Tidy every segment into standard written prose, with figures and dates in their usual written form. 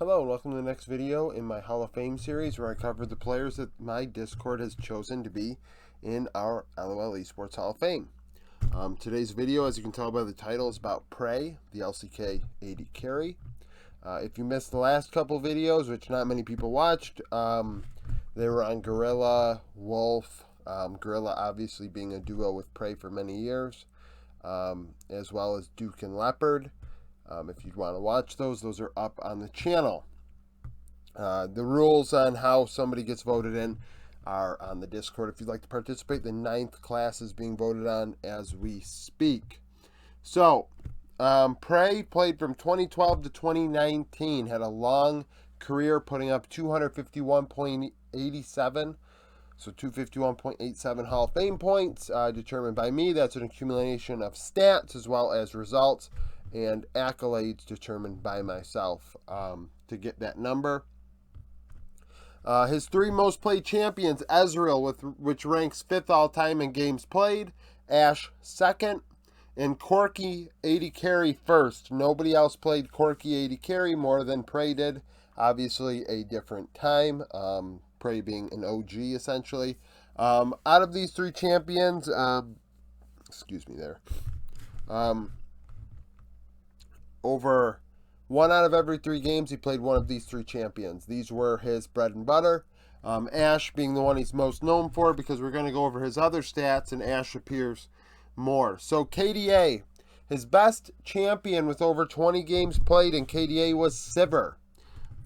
Hello and welcome to the next video in my Hall of Fame series where I cover the players that my Discord has chosen to be in our LOL Esports Hall of Fame. Today's video, as you can tell by the title, is about PraY, the LCK AD carry. If you missed the last couple videos, which not many people watched, they were on Gorilla, Wolf, Gorilla obviously being a duo with PraY for many years, as well as Duke and Leopard. If you'd want to watch those are up on the channel. The rules on how somebody gets voted in are on the Discord. If you'd like to participate, the 9th class is being voted on as we speak. So, PraY played from 2012 to 2019, had a long career putting up 251.87, so 251.87 Hall of Fame points, determined by me. That's an accumulation of stats as well as results and accolades determined by myself to get that number. His 3 most played champions: Ezreal, which ranks 5th all-time in games played, Ashe 2nd, and Corki AD carry 1st. Nobody else played Corki AD carry more than PraY did. Obviously a different time, PraY being an OG essentially. Out of these 3 champions, over 1 out of every 3 games, he played one of these 3 champions. These were his bread and butter. Ashe being the one he's most known for, because we're going to go over his other stats, and Ashe appears more. So KDA, his best champion with over 20 games played in KDA was Sivir.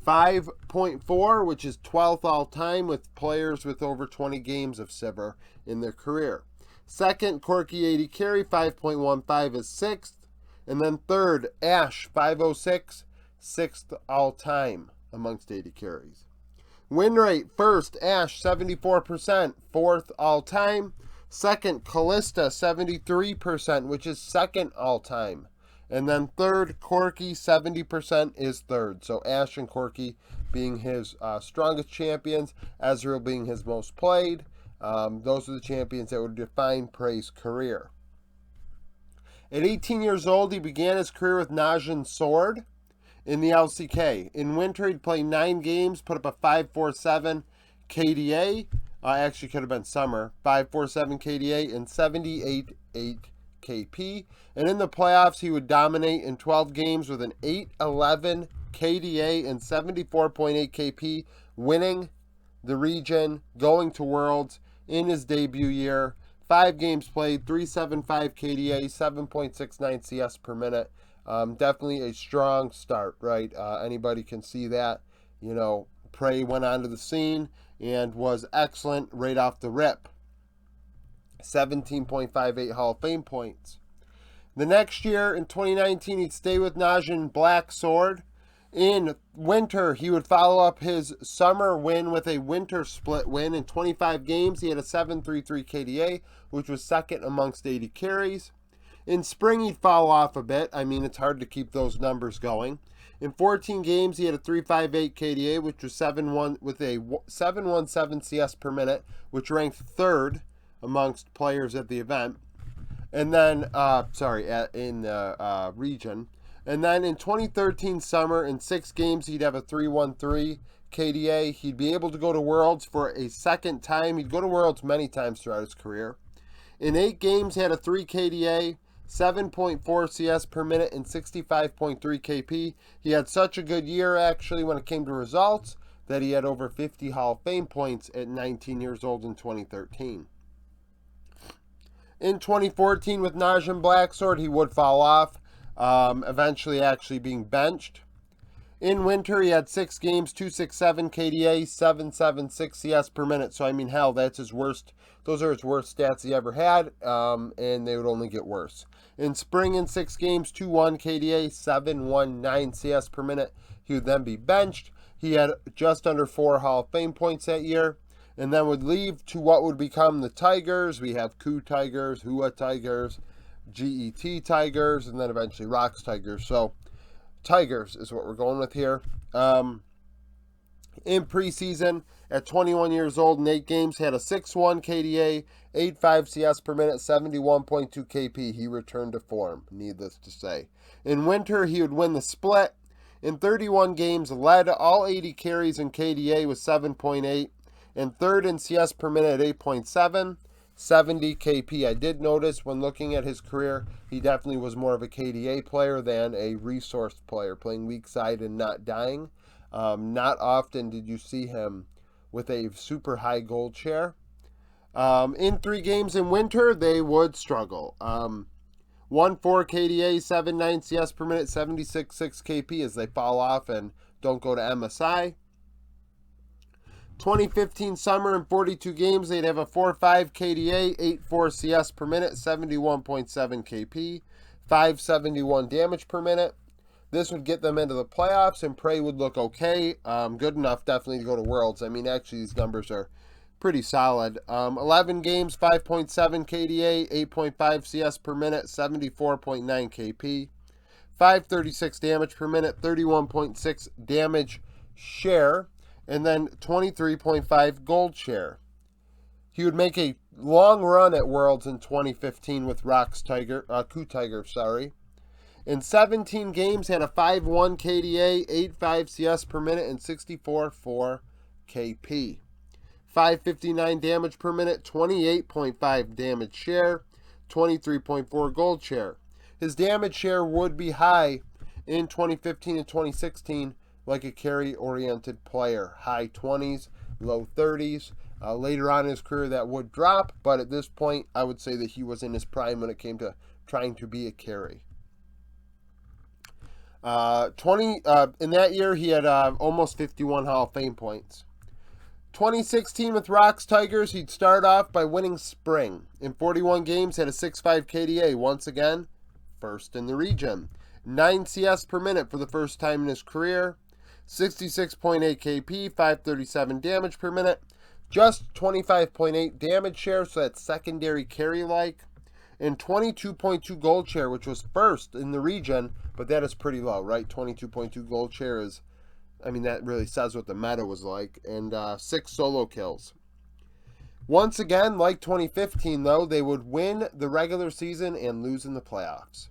5.4, which is 12th all-time with players with over 20 games of Sivir in their career. Second, Corki AD carry, 5.15 is 6th. And then third, Ashe, 506, 6th all-time amongst AD carries. Win rate, first, Ashe, 74%, 4th all-time. Second, Kalista, 73%, which is 2nd all-time. And then third, Corki, 70% is 3rd. So Ashe and Corki being his strongest champions, Ezreal being his most played. Those are the champions that would define PraY's career. At 18 years old, he began his career with Najin Sword in the LCK. In winter, he'd play 9 games, put up a 5.47 KDA. Actually, could have been summer. 5.47 KDA and 78.8 KP. And in the playoffs, he would dominate in 12 games with an 8.11 KDA and 74.8 KP, winning the region, going to Worlds in his debut year. 5 games played, 3.75 KDA, 7.69 CS per minute. Definitely a strong start, right? Anybody can see that. You know, PraY went onto the scene and was excellent right off the rip. 17.58 Hall of Fame points. The next year, in 2019, he'd stay with Najin Black Sword. In winter, he would follow up his summer win with a winter split win. In 25 games, he had a 7.33 KDA, which was 2nd amongst AD carries. In spring, he'd fall off a bit. I mean, it's hard to keep those numbers going. In 14 games, he had a 3.58 KDA, which was 7.1 with a 7.17 CS per minute, which ranked 3rd amongst players at the event. And then, in the region. And then in 2013 summer, in 6 games, he'd have a 3.13 KDA. He'd be able to go to Worlds for a 2nd time. He'd go to Worlds many times throughout his career. In 8 games, he had a 3 KDA, 7.4 CS per minute, and 65.3 KP. He had such a good year, actually, when it came to results, that he had over 50 Hall of Fame points at 19 years old in 2013. In 2014, with Najin Blacksword, he would fall off. Eventually actually being benched. In winter, he had 6 games, 2.67 KDA, 7.76 CS per minute. So, I mean, hell, that's his worst. Those are his worst stats he ever had, and they would only get worse. In spring, in 6 games, 2.1 KDA, 7.19 CS per minute. He would then be benched. He had just under 4 Hall of Fame points that year, and then would leave to what would become the Tigers. We have Ku Tigers, Hua Tigers, GET Tigers, and then eventually Rocks Tigers. So Tigers is what we're going with here. In preseason, at 21 years old and 8 games, had a 6.1 KDA, 8.5 CS per minute, 71.2 KP. He returned to form, needless to say. In winter, he would win the split. In 31 games, led all AD carries in KDA with 7.8, and third in CS per minute at 8.7, 70 KP. I did notice when looking at his career, he definitely was more of a KDA player than a resource player, playing weak side and not dying. Not often did you see him with a super high gold share. In 3 games in winter, they would struggle. 1.4 KDA, 7.9 CS per minute, 76.6 KP as they fall off and don't go to MSI. 2015 summer in 42 games, they'd have a 4.5 KDA, 8.4 CS per minute, 71.7 KP, 571 damage per minute. This would get them into the playoffs, and PraY would look okay. Good enough, definitely, to go to Worlds. I mean, actually, these numbers are pretty solid. 11 games, 5.7 KDA, 8.5 CS per minute, 74.9 KP, 536 damage per minute, 31.6 damage share, and then 23.5 gold share. He would make a long run at Worlds in 2015 with Coup Tiger, sorry. In 17 games, had a 5.1 KDA, 8.5 CS per minute, and 64.4 KP. 559 damage per minute, 28.5 damage share, 23.4 gold share. His damage share would be high in 2015 and 2016, like a carry-oriented player. High 20s, low 30s. Later on in his career, that would drop, but at this point, I would say that he was in his prime when it came to trying to be a carry. In that year, he had almost 51 Hall of Fame points. 2016 with Rocks Tigers, he'd start off by winning Spring. In 41 games, had a 6.5 KDA. Once again, first in the region. 9 CS per minute for the first time in his career. 66.8 KP, 537 damage per minute. Just 25.8 damage share, so that's secondary carry-like. And 22.2 gold share, which was first in the region, but that is pretty low, right? 22.2 gold share is, I mean, that really says what the meta was like. And 6 solo kills. Once again, like 2015, though, they would win the regular season and lose in the playoffs.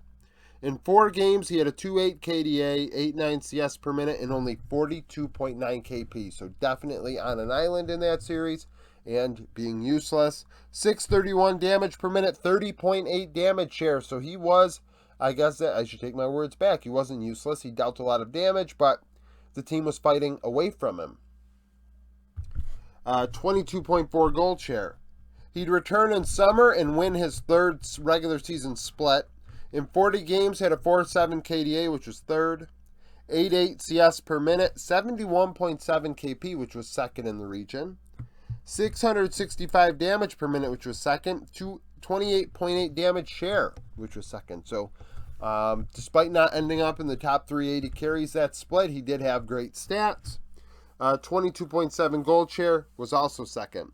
In 4 games, he had a 2.8 KDA, 8.9 CS per minute, and only 42.9 KP. So definitely on an island in that series and being useless. 631 damage per minute, 30.8 damage share. So he was, I guess that I should take my words back. He wasn't useless. He dealt a lot of damage, but the team was fighting away from him. 22.4 gold share. He'd return in summer and win his 3rd regular season split. In 40 games, had a 4.7 KDA, which was 3rd. 8.8 CS per minute, 71.7 KP, which was 2nd in the region. 665 damage per minute, which was 2nd. 28.8 damage share, which was 2nd. So, despite not ending up in the top 380 carries that split, he did have great stats. 22.7 gold share, was also 2nd.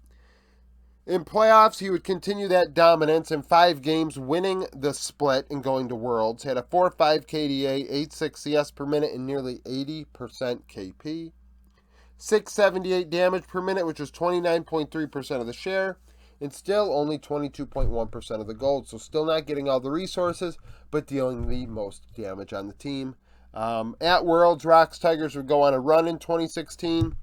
In playoffs, he would continue that dominance in 5 games, winning the split and going to Worlds. Had a 4.5 KDA, 8.6 CS per minute, and nearly 80% KP. 678 damage per minute, which was 29.3% of the share, and still only 22.1% of the gold. So still not getting all the resources, but dealing the most damage on the team. At Worlds, Rocks Tigers would go on a run in 2016.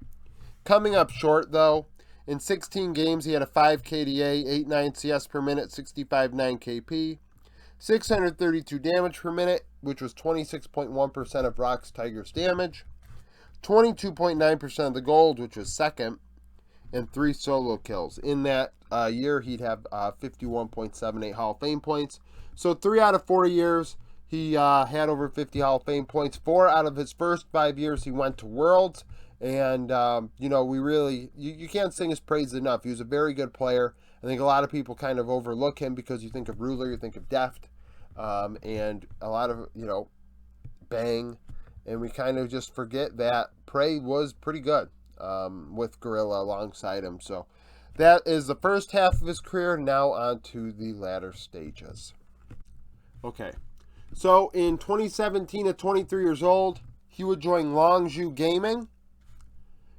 Coming up short, though. In 16 games, he had a 5 KDA, 8.9 CS per minute, 65.9 KP, 632 damage per minute, which was 26.1% of Rocks Tigers damage, 22.9% of the gold, which was 2nd, and 3 solo kills. In that year, he'd have 51.78 Hall of Fame points. So 3 out of 4 years, he had over 50 Hall of Fame points. 4 out of his first 5 years, he went to Worlds. And, you know, we really, you can't sing his praise enough. He was a very good player. I think a lot of people kind of overlook him because you think of Ruler, you think of Deft, and a lot of, you know, Bang. And we kind of just forget that PraY was pretty good with Gorilla alongside him. So that is the first half of his career. Now on to the latter stages. Okay. So in 2017 at 23 years old, he would join Longzhu Gaming.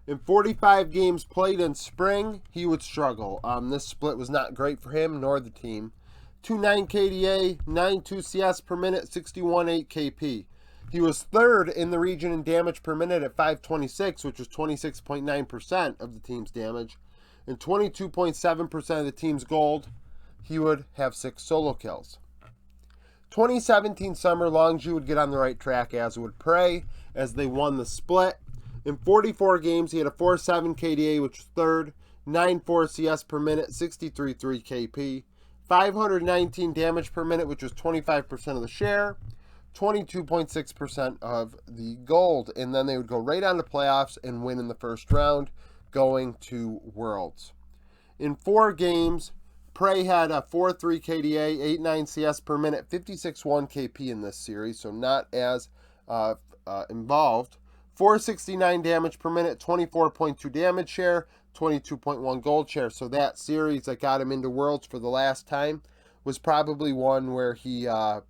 In 45 games played in spring, he would struggle. This split was not great for him nor the team. 2.9 KDA, 9.2 CS per minute, 61.8 KP. He was third in the region in damage per minute at 526, which was 26.9% of the team's damage, and 22.7% of the team's gold. He would have 6 solo kills. 2017 summer, Longzhu would get on the right track, as would PraY, as they won the split. In 44 games, he had a 4.7 KDA, which was third, 9.4 CS per minute, 63.3 KP, 519 damage per minute, which was 25% of the share, 22.6% of the gold. And then they would go right on to playoffs and win in the first round, going to Worlds. In 4 games, PraY had a 4.3 KDA, 8.9 CS per minute, 56.1 KP in this series, so not as involved. 469 damage per minute, 24.2 damage share, 22.1 gold share. So that series that got him into Worlds for the last time was probably one where he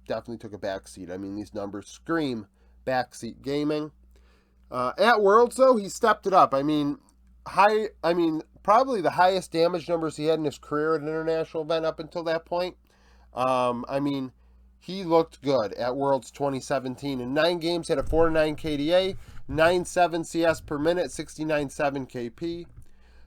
definitely took a backseat. I mean, these numbers scream backseat gaming. At Worlds, though, he stepped it up. I mean, probably the highest damage numbers he had in his career at an international event up until that point. I mean, he looked good at Worlds 2017. In 9 games, had a 4.9 KDA, 9.7 CS per minute, 69.7 KP,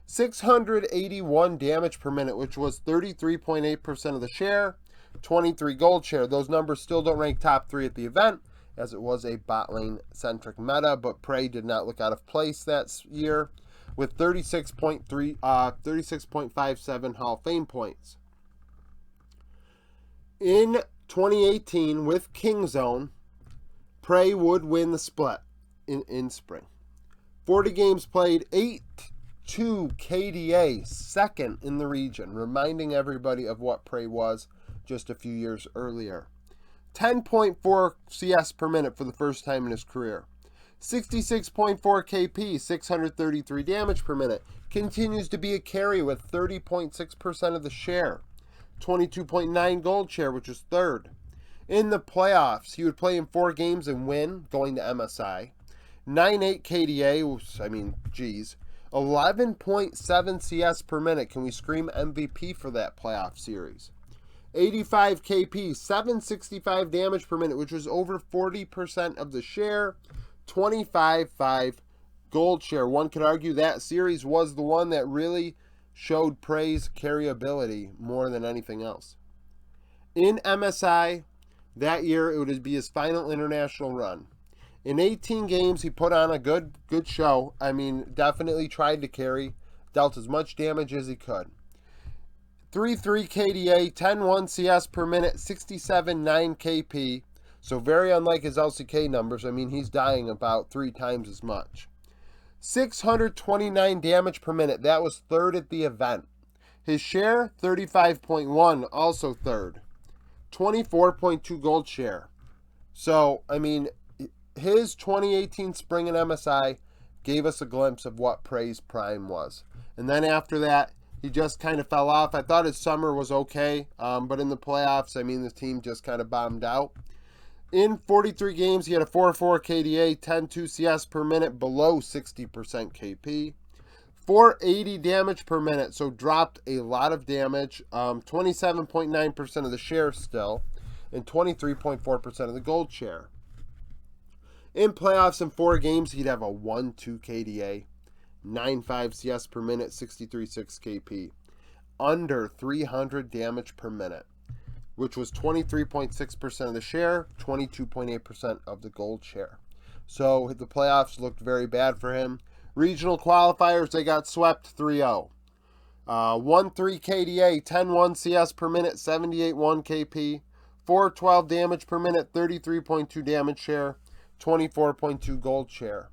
681 damage per minute, which was 33.8% of the share, 23 gold share. Those numbers still don't rank top 3 at the event, as it was a bot lane centric meta, but PraY did not look out of place that year with 36.57 Hall of Fame points. In 2018, with Kingzone, PraY would win the split in spring. 40 games played, 8.2 KDA, second in the region, reminding everybody of what PraY was just a few years earlier. 10.4 CS per minute for the first time in his career. 66.4 KP, 633 damage per minute. Continues to be a carry with 30.6% of the share. 22.9 gold share, which is third. In the playoffs, he would play in 4 games and win, going to MSI. 9.8 KDA, I mean, geez. 11.7 CS per minute. Can we scream MVP for that playoff series? 85 KP, 765 damage per minute, which was over 40% of the share. 25.5 gold share. One could argue that series was the one that really showed PraY's carryability more than anything else. In MSI, that year it would be his final international run. In 18 games, he put on a good show. I mean, definitely tried to carry, dealt as much damage as he could. 3.3 KDA, 10.1 CS per minute, 67.9 KP. So very unlike his LCK numbers. I mean, he's dying about 3 times as much. 629 damage per minute. That was third at the event. His share, 35.1, also third. 24.2 gold share. So, I mean, his 2018 spring in MSI gave us a glimpse of what PraY's prime was. And then after that, he just kind of fell off. I thought his summer was okay, but in the playoffs, I mean, the team just kind of bombed out. In 43 games, he had a 4.4 KDA, 10.2 CS per minute, below 60% KP. 480 damage per minute, so dropped a lot of damage. 27.9% of the share still, and 23.4% of the gold share. In playoffs in 4 games, he'd have a 1.2 KDA, 9.5 CS per minute, 63.6 KP. Under 300 damage per minute, which was 23.6% of the share, 22.8% of the gold share. So the playoffs looked very bad for him. Regional qualifiers, they got swept 3-0. 1.3 KDA, 10.1 CS per minute, 78.1 KP. 412 damage per minute, 33.2 damage share, 24.2 gold share.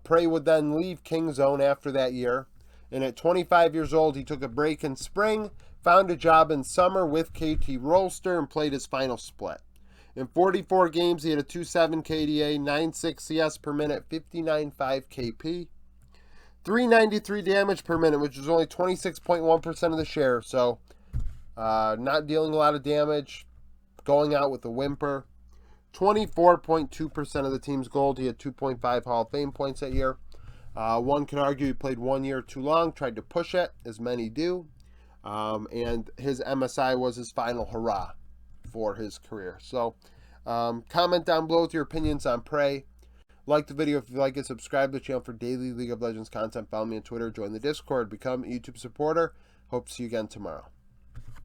PraY would then leave Kingzone after that year. And at 25 years old, he took a break in spring, found a job in summer with KT Rolster, and played his final split. In 44 games, he had a 2.7 KDA, 9.6 CS per minute, 59.5 KP. 393 damage per minute, which was only 26.1% of the share. So not dealing a lot of damage, going out with a whimper. 24.2% of the team's gold. He had 2.5 Hall of Fame points that year. One could argue he played 1 year too long, tried to push it, as many do. And his MSI was his final hurrah for his career. So Comment down below with your opinions on PraY. Like the video if you like it. Subscribe to the channel for daily League of Legends content. Follow me on Twitter. Join the Discord. Become a YouTube supporter. Hope to see you again tomorrow.